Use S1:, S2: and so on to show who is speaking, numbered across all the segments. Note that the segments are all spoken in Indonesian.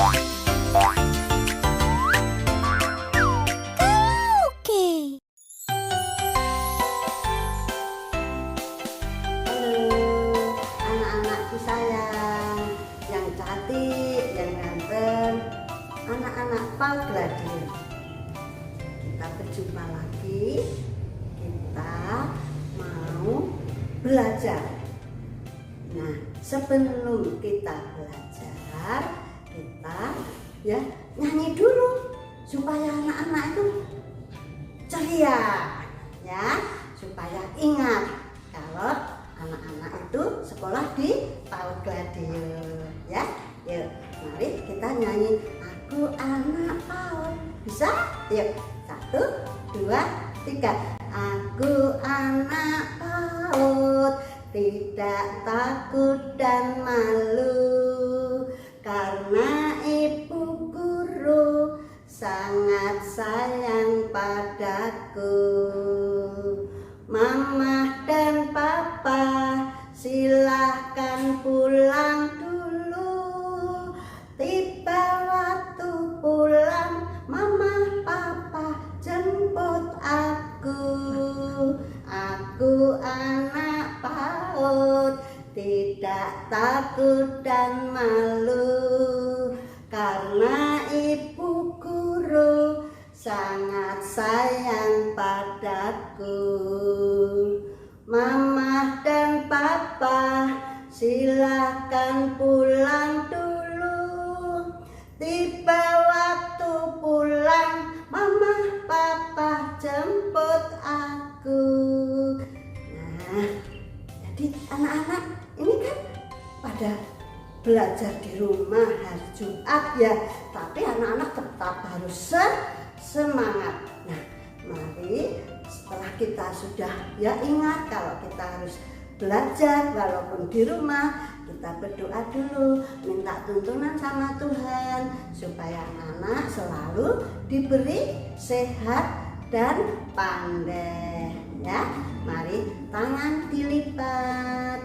S1: anak-anakku sayang, yang cantik, yang ganteng, anak-anak Paul Gladius. Kita berjumpa lagi. Kita mau belajar. Nah, sebelum kita belajar, kita nyanyi dulu supaya anak-anak itu ceria, supaya ingat kalau anak-anak itu sekolah di Paul Gladius. Yuk, mari kita nyanyi Aku Anak Paul. Bisa? Yuk, 1, 2, 3. Aku anak PAUD, tidak takut dan malu, karena ibu guru sangat sayang padaku. Mama dan papa silahkan pulang dulu, tiba waktu pulang mama papa jemput aku. Aku anak PAUD, tidak takut dan malu, karena ibu guru sangat sayang padaku. Mama dan papa silahkan pulang dulu, tiba waktu pulang mama papa jemput aku. Nah, jadi anak-anak ini kan pada belajar di rumah hari Jumat tapi anak-anak tetap harus semangat. Nah, mari setelah kita sudah ingat kalau kita harus belajar walaupun di rumah, kita berdoa dulu, minta tuntunan sama Tuhan supaya anak-anak selalu diberi sehat dan pandai. Mari tangan dilipat,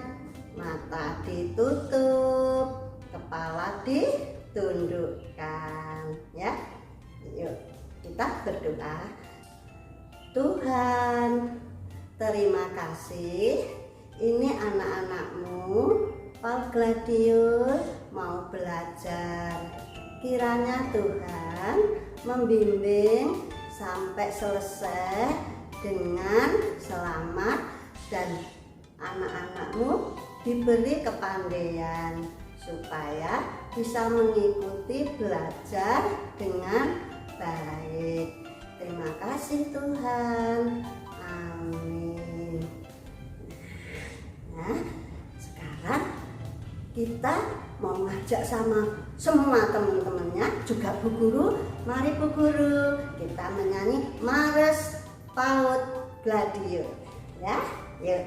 S1: mata ditutup, kepala ditundukkan. Yuk kita berdoa. Tuhan, terima kasih, ini anak-anakmu Paul Gladius mau belajar. Kiranya Tuhan membimbing sampai selesai dengan selamat dan anak-anakmu diberi kepandaian supaya bisa mengikuti belajar dengan baik. Terima kasih Tuhan. Amin. Nah, sekarang kita mau ngajak sama semua teman-temannya, juga Bu Guru. Mari Bu Guru, kita menyanyi Mares PAUD Gladius. Yuk.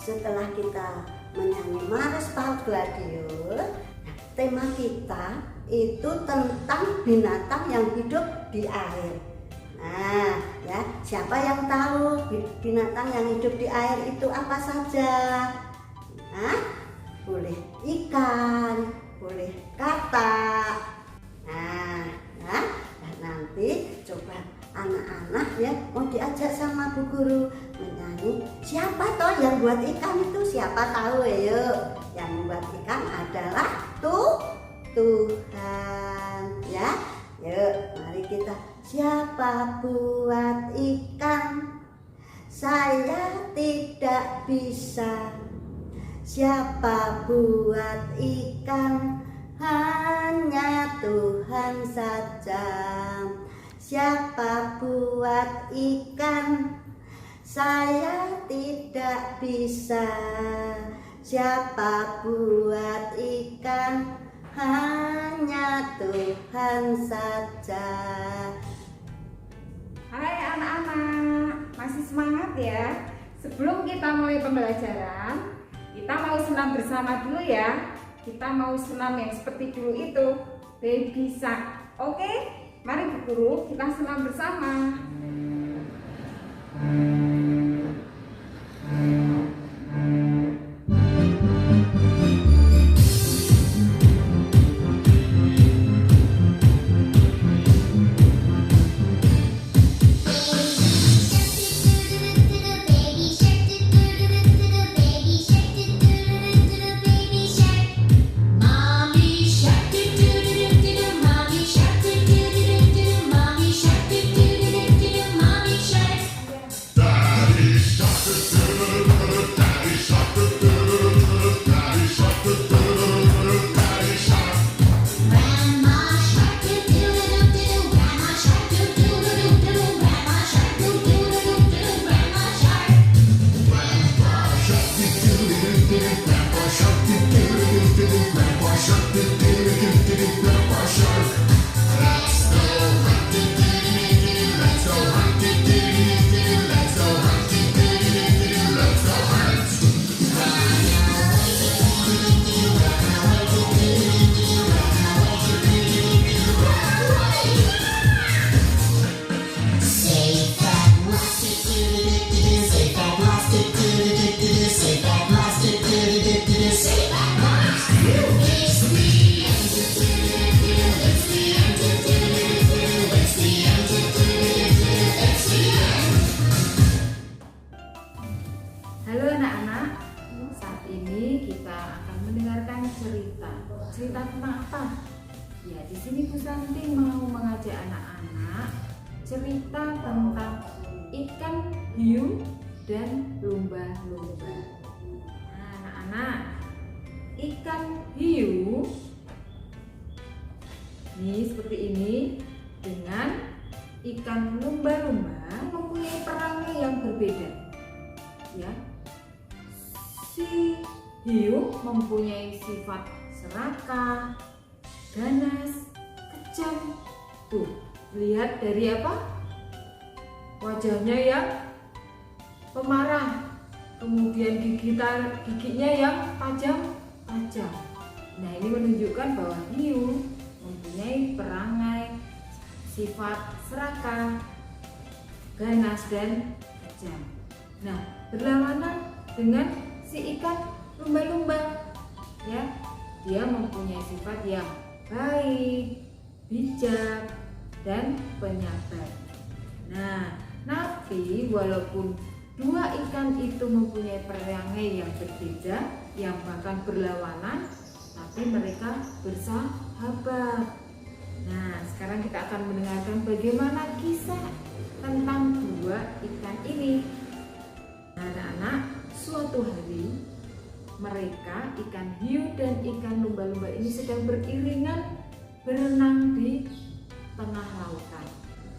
S1: Setelah kita menyanyi Mares PAUD Gladius, tema kita itu tentang binatang yang hidup di air. Nah, siapa yang tahu binatang yang hidup di air itu apa saja? Boleh boleh ikan, boleh katak. Nah, ya, dan nanti coba anak-anak ya mau diajak sama Bu Guru menyanyi. Siapa toh yang buat ikan itu? Siapa tahu ya? Yuk, yang membuat ikan adalah Tuhan ya. Yuk, mari kita. Siapa buat ikan? Saya tidak bisa. Siapa buat ikan? Hanya Tuhan saja. Siapa buat ikan? Saya tidak bisa. Siapa buat ikan? Hanya Tuhan saja.
S2: Hai anak-anak, masih semangat ya? Sebelum kita mulai pembelajaran, kita mau senam bersama dulu ya. Kita mau senam yang seperti dulu itu, baby shark. Oke? Mari Bu Guru, kita senam bersama. Halo anak-anak, saat ini kita akan mendengarkan cerita. Cerita tentang apa? Ya, di sini Bu Santi mau mengajak anak-anak cerita tentang ikan hiu dan lumba-lumba. Nah, anak-anak, ikan hiu ini seperti ini dengan ikan lumba-lumba mempunyai perangai yang berbeda. Ya. Si hiu mempunyai sifat serakah, ganas, kejam. Tuh, lihat dari apa? Wajahnya yang pemarah, kemudian giginya yang tajam-tajam. Nah, ini menunjukkan bahwa hiu mempunyai perangai sifat serakah, ganas dan kejam. Nah, berlawanan dengan si ikan lumba-lumba ya, dia mempunyai sifat yang baik, bijak dan penyabar. Nah, tapi walaupun dua ikan itu mempunyai perangai yang berbeda, yang bahkan berlawanan, tapi mereka bersahabat. Nah, sekarang kita akan mendengarkan bagaimana kisah tentang dua ikan ini. Anak-anak, suatu hari mereka, ikan hiu dan ikan lumba-lumba ini sedang beriringan berenang di tengah lautan.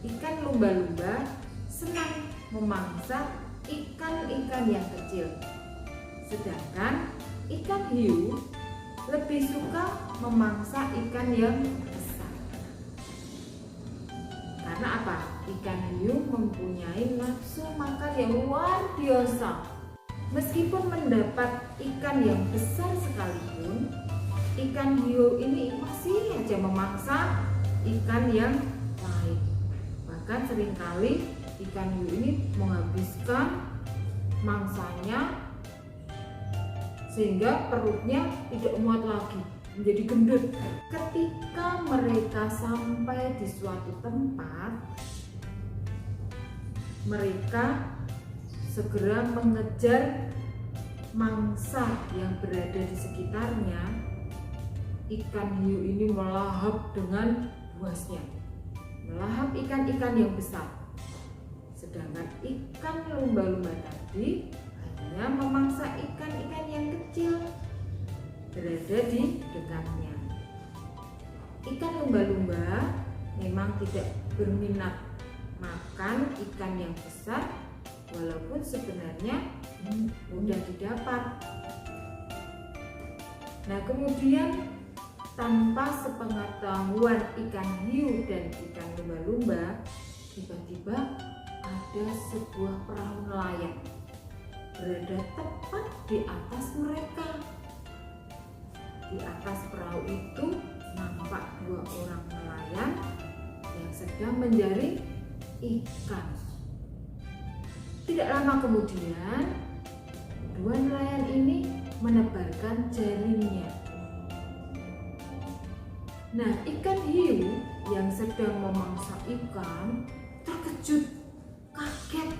S2: Ikan lumba-lumba senang memangsa ikan-ikan yang kecil, sedangkan ikan hiu lebih suka memangsa ikan yang besar. Karena apa? Ikan hiu mempunyai nafsu makan yang luar biasa. Meskipun mendapat ikan yang besar sekalipun, ikan hiu ini masih aja memangsa ikan yang lain. Bahkan seringkali ikan hiu ini menghabiskan mangsanya sehingga perutnya tidak muat lagi, menjadi gendut. Ketika mereka sampai di suatu tempat, mereka segera mengejar mangsa yang berada di sekitarnya. Ikan hiu ini melahap dengan buasnya, melahap ikan-ikan yang besar. Sedangkan ikan lumba-lumba tadi hanya memangsa ikan-ikan yang kecil berada di dekatnya. Ikan lumba-lumba memang tidak berminat makan ikan yang besar, walaupun sebenarnya mudah didapat. Nah, kemudian tanpa sepengetahuan ikan hiu dan ikan lumba-lumba, tiba-tiba ada sebuah perahu nelayan berada tepat di atas mereka. Di atas perahu itu nampak dua orang nelayan yang sedang menjaring ikan. Tidak lama kemudian, dua nelayan ini menebarkan jaringnya. Nah, ikan hiu yang sedang memangsa ikan terkejut, kaget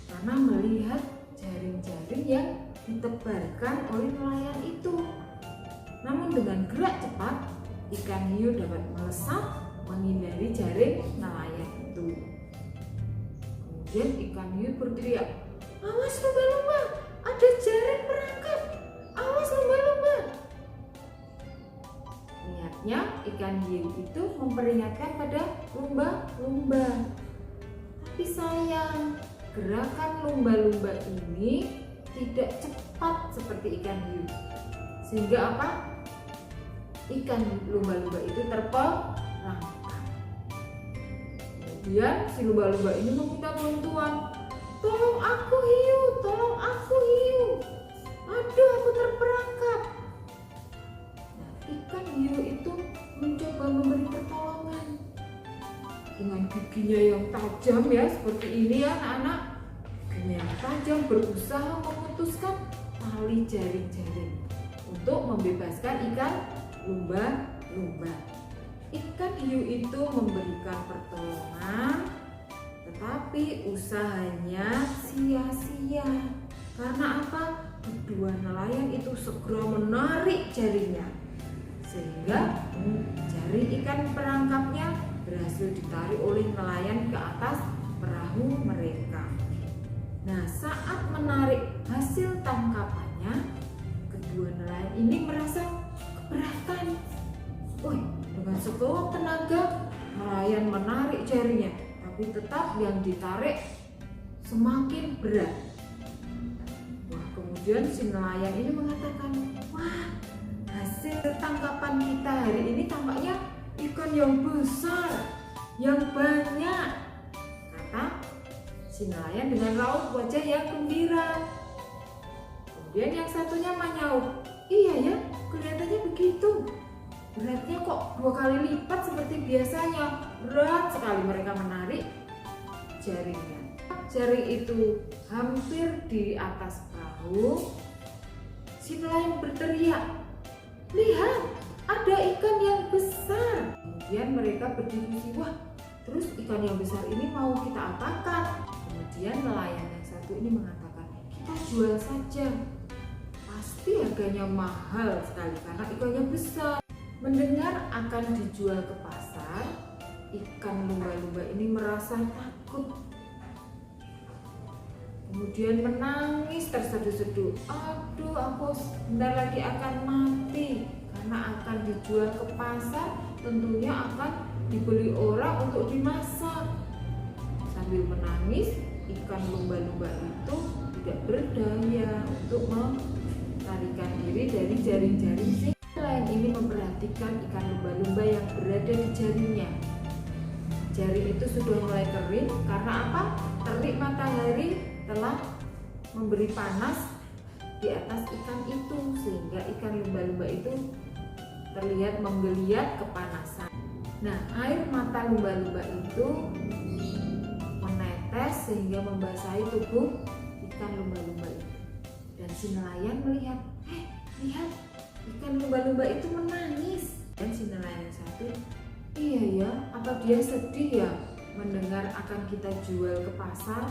S2: karena melihat jaring-jaring yang ditebarkan oleh nelayan itu. Namun dengan gerak cepat, ikan hiu dapat melesat menghindari jaring nelayan itu. Kemudian ikan hiu berteriak, "Awas lumba-lumba, ada jaring perangkap! Awas lumba-lumba!" Niatnya ikan hiu itu memperingatkan pada lumba-lumba. Tapi sayang, gerakan lumba-lumba ini tidak cepat seperti ikan hiu. Sehingga apa? Ikan lumba-lumba itu terperangkap. Kemudian si lumba-lumba ini meminta bantuan. "Tolong aku hiu, tolong aku hiu. Aduh, aku terperangkap." Nah, ikan hiu itu mencoba memberi pertolongan dengan giginya yang tajam ya, seperti ini ya anak-anak. Giginya yang tajam berusaha memutuskan tali jaring-jaring untuk membebaskan ikan lumba-lumba. Ikan hiu itu memberikan pertolongan, tetapi usahanya sia-sia. Karena apa? Kedua nelayan itu segera menarik jaringnya, sehingga jaring ikan perangkapnya berhasil ditarik oleh nelayan ke atas perahu mereka. Nah, saat menarik hasil tangkapannya, kedua nelayan ini merasa keberatan. Dengan sekuat tenaga nelayan menarik jaringnya, tapi tetap yang ditarik semakin berat. Kemudian si nelayan ini mengatakan, "Wah, hasil tangkapan kita hari ini tampaknya ikan yang besar, yang banyak," kata si nelayan dengan raut wajah yang gembira. Kemudian yang satunya menyaut, "Iya ya, kelihatannya begitu. Beratnya kok 2 kali lipat seperti biasanya." Berat sekali mereka menarik jaringnya. Jaring itu hampir di atas perahu. Si nelayan berteriak, "Lihat, ada ikan yang besar." Kemudian mereka berdiskusi, "Wah, terus ikan yang besar ini mau kita apakan?" Kemudian nelayan yang satu ini mengatakan, "Kita jual saja. Pasti harganya mahal sekali karena ikannya besar." Mendengar akan dijual ke pasar, ikan lumba-lumba ini merasa takut. Kemudian menangis terseduh-seduh, "Aduh, aku sebentar lagi akan mati karena akan dijual ke pasar, tentunya akan dibeli orang untuk dimasak." Sambil menangis, ikan lumba-lumba itu tidak berdaya untuk melarikan diri dari jaring-jaring si nelayan ini. Memperhatikan ikan lumba-lumba yang berada di jaringnya. Jaring itu sudah mulai kering karena apa? Terik matahari telah memberi panas di atas ikan itu, sehingga ikan lumba-lumba itu terlihat menggeliat kepanasan. Nah, air mata lumba-lumba itu menetes sehingga membasahi tubuh ikan lumba-lumba itu. Dan si nelayan melihat, lihat, ikan lumba-lumba itu menangis. Dan si nelayan yang satu, iya ya, apa dia sedih ya mendengar akan kita jual ke pasar?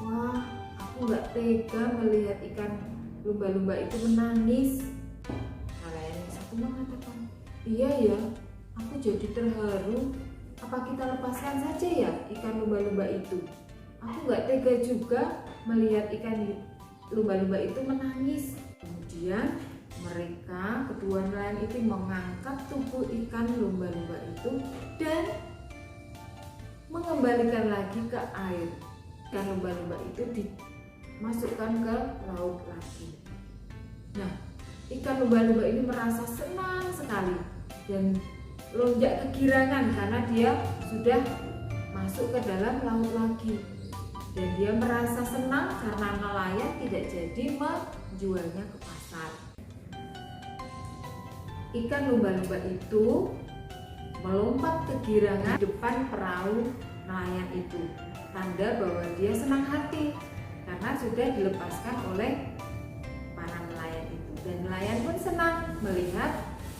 S2: Wah, aku nggak tega melihat ikan lumba-lumba itu menangis. Nelayan yang satu mengatakan, iya ya, aku jadi terharu. Apa kita lepaskan saja ya ikan lumba-lumba itu? Aku nggak tega juga melihat ikan lumba-lumba itu menangis. Kemudian mereka, kedua nelayan itu mengangkat tubuh ikan lumba-lumba itu dan mengembalikan lagi ke air. Ikan lumba-lumba itu dimasukkan ke laut lagi. Nah, ikan lumba-lumba ini merasa senang sekali dan lonjak kegirangan karena dia sudah masuk ke dalam laut lagi. Dan dia merasa senang karena nelayan tidak jadi menjualnya ke pasar. Ikan lumba-lumba itu melompat kegirangan di depan perahu nelayan itu, tanda bahwa dia senang hati karena sudah dilepaskan oleh para nelayan itu. Dan nelayan pun senang melihat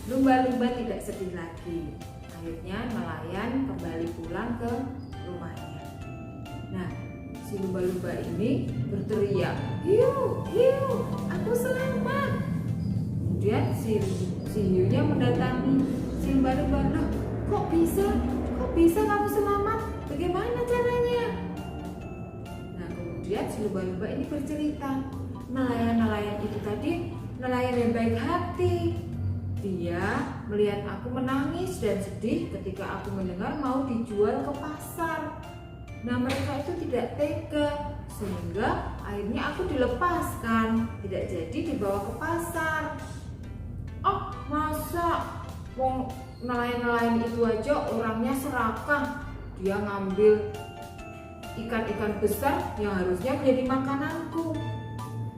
S2: lumba-lumba tidak sedih lagi. Akhirnya nelayan kembali pulang ke rumahnya. Nah, si lumba-lumba ini berteriak, hiu, hiu, aku selamat. Kemudian si hiunya mendatangi si lumba-lumba, loh, kok bisa kamu selamat? Bagaimana caranya? Nah, kemudian si lumba-lumba ini bercerita, nelayan-nelayan itu tadi nelayan yang baik hati. Dia melihat aku menangis dan sedih ketika aku mendengar mau dijual ke pasar. Nah, mereka itu tidak tega sehingga akhirnya aku dilepaskan, tidak jadi dibawa ke pasar. Oh, masa wong nelayan-nelayan itu aja orangnya serakah, dia ngambil ikan-ikan besar yang harusnya menjadi makananku.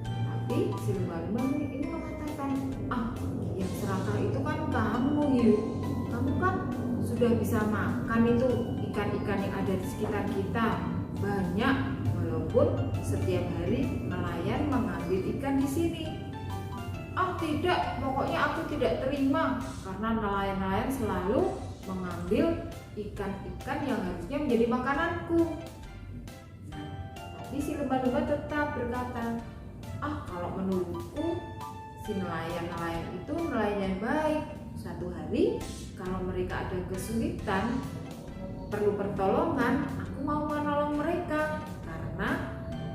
S2: Tapi si lumba-lumba ini mengatakan, yang serakah itu kan kamu, hiu. Kamu kan sudah bisa makan itu ikan-ikan yang ada di sekitar kita banyak, walaupun setiap hari nelayan mengambil ikan di sini. Tidak, pokoknya aku tidak terima karena nelayan-nelayan selalu mengambil ikan-ikan yang harusnya menjadi makananku. Tapi si lumba-lumba tetap berkata, kalau menurutku si nelayan-nelayan itu nelayan yang baik. Suatu hari kalau mereka ada kesulitan, perlu pertolongan, aku mau menolong mereka karena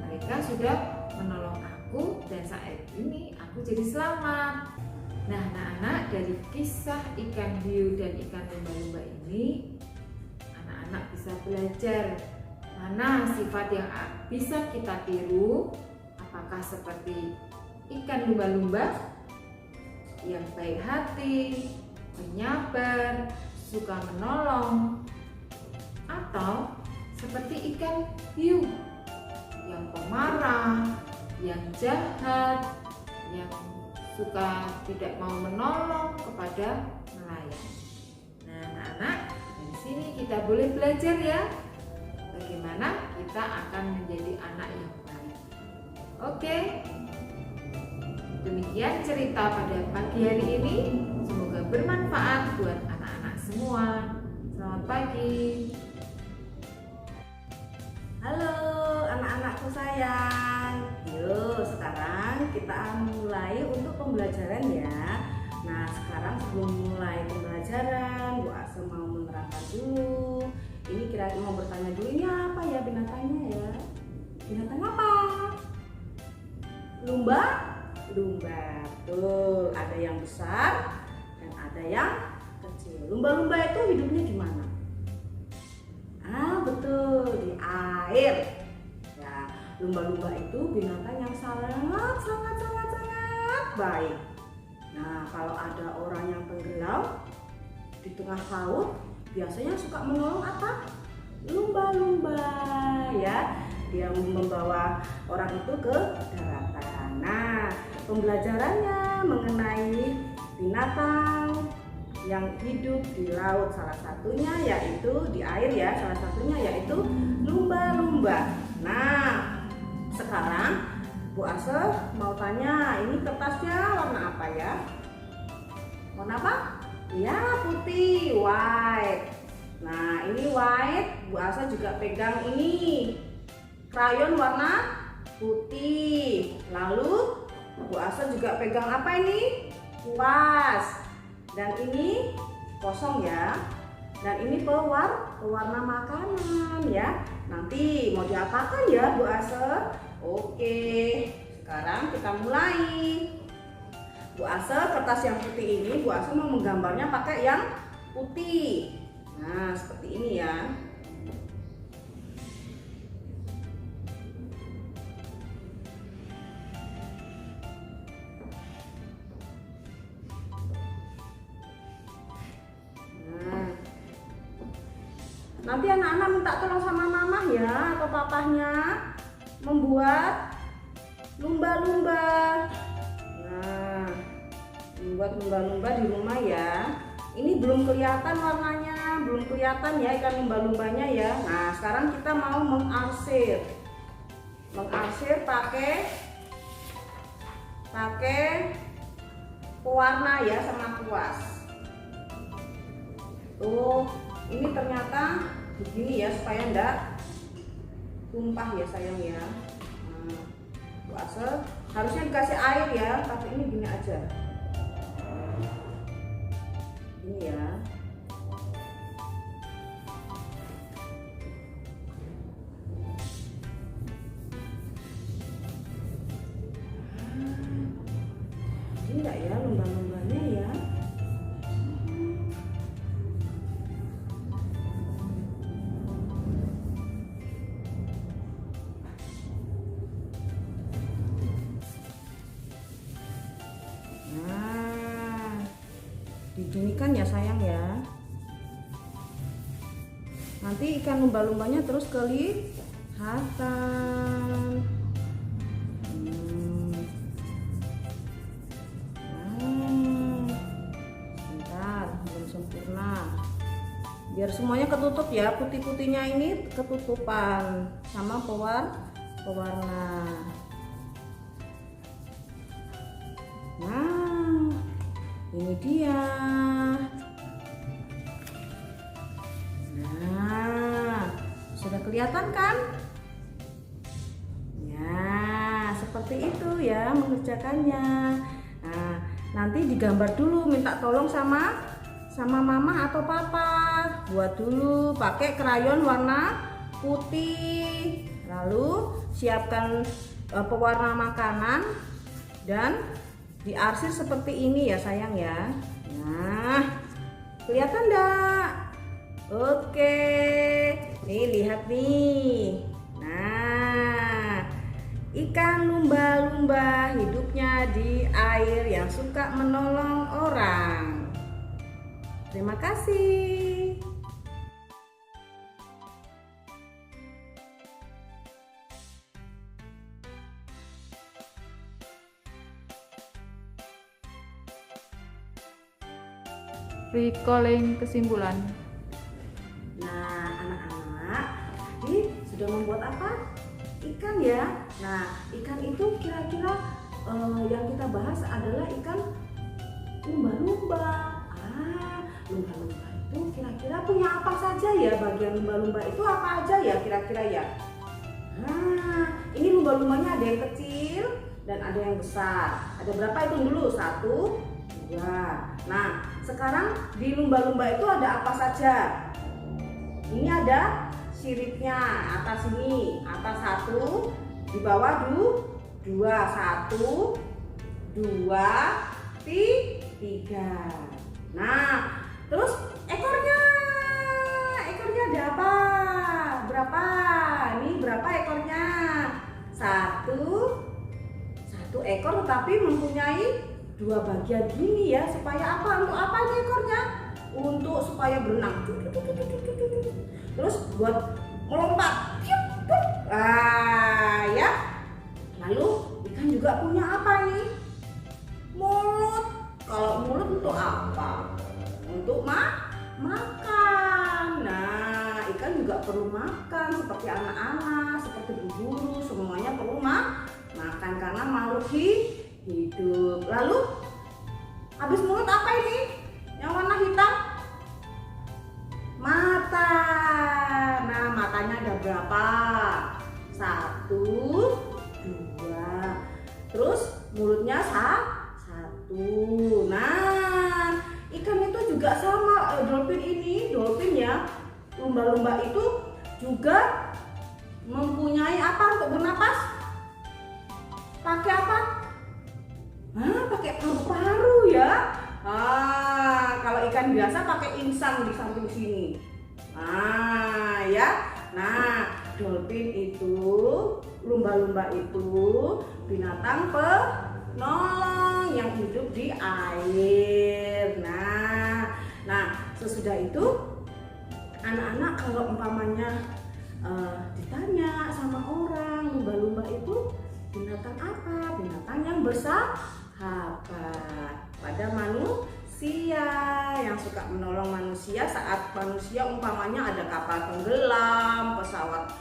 S2: mereka sudah menolong aku dan saat ini aku jadi selamat. Nah, anak-anak, dari kisah ikan hiu dan ikan lumba-lumba ini, anak-anak bisa belajar mana sifat yang bisa kita tiru. Apakah seperti ikan lumba-lumba yang baik hati, penyabar, suka menolong, atau seperti ikan hiu yang pemarah, yang jahat, yang suka tidak mau menolong kepada nelayan. Nah, anak-anak, dari sini kita boleh belajar ya bagaimana kita akan menjadi anak yang baik. Oke, demikian cerita pada pagi hari ini. Semoga bermanfaat buat anak-anak semua. Selamat pagi.
S1: Halo anak-anakku sayang. Yuk, sekarang kita mulai untuk pembelajaran ya. Nah, sekarang sebelum mulai pembelajaran, Bu Ase mau menerangkan dulu. Ini kira-kira mau bertanya dulu, ini apa ya binatangnya ya? Binatang apa? Lumba? Lumba. Betul, ada yang besar dan ada yang kecil. Lumba-lumba itu hidupnya di mana? Betul, di air. Ya, lumba-lumba itu binatang yang sangat baik. Nah, kalau ada orang yang tenggelam di tengah laut, biasanya suka menolong apa? Lumba-lumba ya. Dia membawa orang itu ke daratan. Nah, pembelajarannya mengenai binatang yang hidup di laut, salah satunya yaitu di air ya, salah satunya yaitu lumba-lumba. Nah, sekarang
S3: Bu Ase mau tanya, ini kertasnya warna apa ya? Warna apa? Ya, putih, white. Nah, ini white. Bu Ase juga pegang ini krayon warna putih. Lalu Bu Ase juga pegang apa ini? Kuas. Dan ini kosong ya. Dan ini pewarna makanan ya. Nanti mau diapakan ya Bu Ase? Oke, sekarang kita mulai. Bu Ase, kertas yang putih ini Bu Ase mau menggambarnya pakai yang putih. Nah, seperti ini ya. Nanti anak-anak minta tolong sama mama ya atau papahnya membuat lumba-lumba. Nah, membuat lumba-lumba di rumah ya. Ini belum kelihatan warnanya, belum kelihatan ya ikan lumba-lumbanya ya. Nah, sekarang kita mau mengarsir. Mengarsir pakai pewarna ya sama kuas. Tuh, ini ternyata begini ya supaya enggak tumpah ya sayang ya. Nah, Bu Ase harusnya dikasih air ya, tapi ini gini aja. Ini ya. Ini enggak ya lumba-lumbanya ya. Diginikan ya sayang ya. Nanti ikan lumba-lumbanya terus kelihatan. Sebentar, belum sempurna. Biar semuanya ketutup ya, putih-putihnya ini ketutupan sama pewarna. Nah, ini dia. Nah, sudah kelihatan kan? Ya, seperti itu ya mengerjakannya. Nah, nanti digambar dulu, minta tolong sama mama atau papa. Buat dulu pakai krayon warna putih. Lalu siapkan pewarna makanan dan diarsir seperti ini ya sayang ya. Nah, kelihatan enggak? Oke, nih lihat nih. Nah, ikan lumba-lumba hidupnya di air yang suka menolong orang. Terima kasih.
S2: Recalling kesimpulan.
S3: Nah, anak-anak tadi sudah membuat apa? Ikan ya. Nah, ikan itu kira-kira yang kita bahas adalah ikan lumba-lumba. Lumba-lumba itu kira-kira punya apa saja ya? Bagian lumba-lumba itu apa aja ya kira-kira ya? Nah, ini lumba-lumbanya ada yang kecil dan ada yang besar. Ada berapa itu dulu? 1, 2. Nah, sekarang di lumba-lumba itu ada apa saja? Ini ada siripnya, atas ini, atas 1, di bawah 2, 1, 2, 3. Nah, terus ekornya ada apa? Berapa? Ini berapa ekornya? 1 ekor tetapi mempunyai 2 bagian gini ya. Supaya apa? Untuk apa nih ekornya? Untuk supaya berenang. Terus buat melompat. Ya. Lalu ikan juga punya apa nih? Mulut. Kalau mulut untuk apa? Untuk makan. Nah, ikan juga perlu makan seperti anak-anak, seperti guru, semuanya perlu Makan karena makhluk hidup. Lalu habis mulut apa ini? Yang warna hitam? Mata. Nah, matanya ada berapa? 1, 2. Terus mulutnya 1. Nah, ikan itu juga sama. Dolphin ya. Lumba-lumba itu juga mempunyai apa untuk bernapas? Pakai apa? Pakai paru-paru ya. Kalau ikan biasa pakai insang di samping sini. Ya. Nah, dolphin itu, lumba-lumba itu binatang penolong yang hidup di air. Nah, sesudah itu anak-anak kalau umpamanya ditanya sama orang, lumba-lumba itu binatang apa? Binatang yang bersahabat pada manusia, yang suka menolong manusia saat manusia umpamanya ada kapal tenggelam, pesawat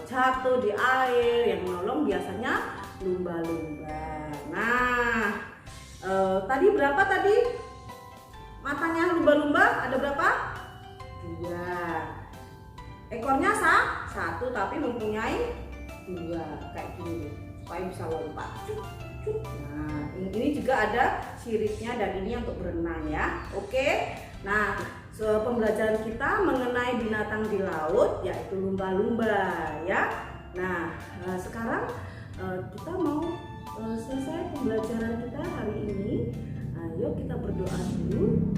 S3: jatuh di air, yang menolong biasanya lumba-lumba. Nah, tadi berapa tadi? Matanya lumba-lumba ada berapa? 2. Ekornya 1 tapi mempunyai 2 kayak gini supaya bisa lompat. Nah, ini juga ada siripnya dan ini untuk berenang ya. Oke. Nah, pembelajaran kita mengenai binatang di laut yaitu lumba-lumba ya. Nah, sekarang kita mau selesai pembelajaran kita hari ini. Yuk kita berdoa dulu.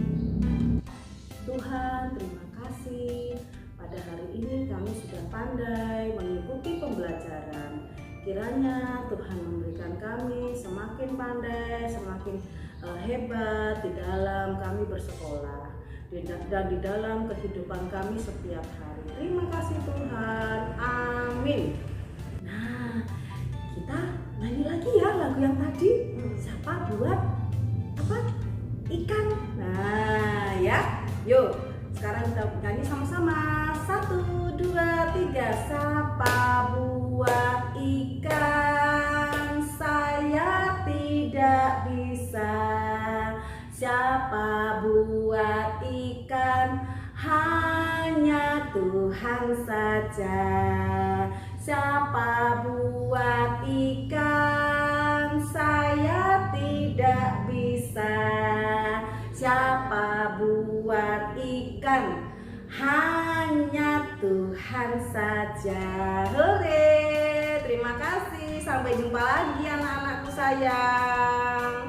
S3: Tuhan, terima kasih. Pada hari ini kami sudah pandai mengikuti pembelajaran. Kiranya Tuhan memberikan kami semakin pandai, semakin hebat di dalam kami bersekolah dan di dalam kehidupan kami setiap hari. Terima kasih Tuhan. Amin. Nah, kita nyanyi lagi ya lagu yang tadi. Siapa buat apa? Ikan. Nah, ya. Yuk, sekarang kita nyanyi sama-sama. 1, 2, 3. Siapa buat ikan? Saya tidak bisa. Siapa buat ikan? Hanya Tuhan saja. Siapa buat ikan? Saya tidak bisa. Siapa buat ikan? Hanya Tuhan saja. Hore! Terima kasih. Sampai jumpa lagi anak-anakku sayang.